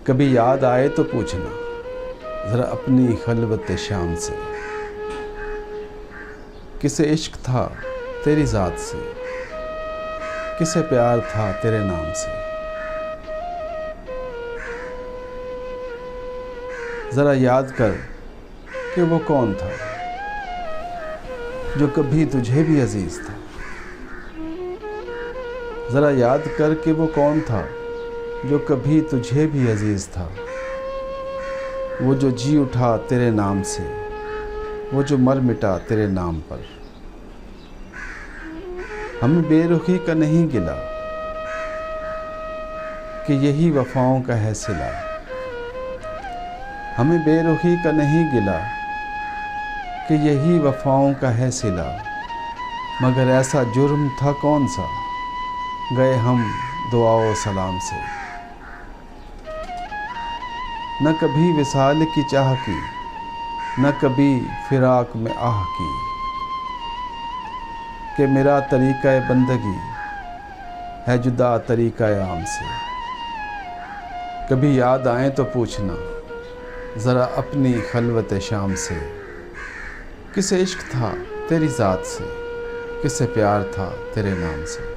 कभी याद आए तो पूछना ज़रा अपनी खलवत शाम से, किसे इश्क था तेरी ज़ात से, किसे प्यार था तेरे नाम से। ज़रा याद कर कि वो कौन था जो कभी तुझे भी अजीज़ था। ज़रा याद कर कि वो कौन था जो कभी तुझे भी अजीज़ था। वो जो जी उठा तेरे नाम से, वो जो मर मिटा तेरे नाम पर। हमें बेरुखी का नहीं गिला कि यही वफ़ाओं का है सिला। हमें बेरुखी का नहीं गिला कि यही वफ़ाओं का है सिला। मगर ऐसा जुर्म था कौन सा, गए हम दुआओ सलाम से। न कभी विसाल की चाह की, न कभी फिराक में आह की, कि मेरा तरीक़ा बंदगी है जुदा तरीक़ा आम से। कभी याद आए तो पूछना ज़रा अपनी खलवत शाम से, किसे इश्क था तेरी ज़ात से, किसे प्यार था तेरे नाम से।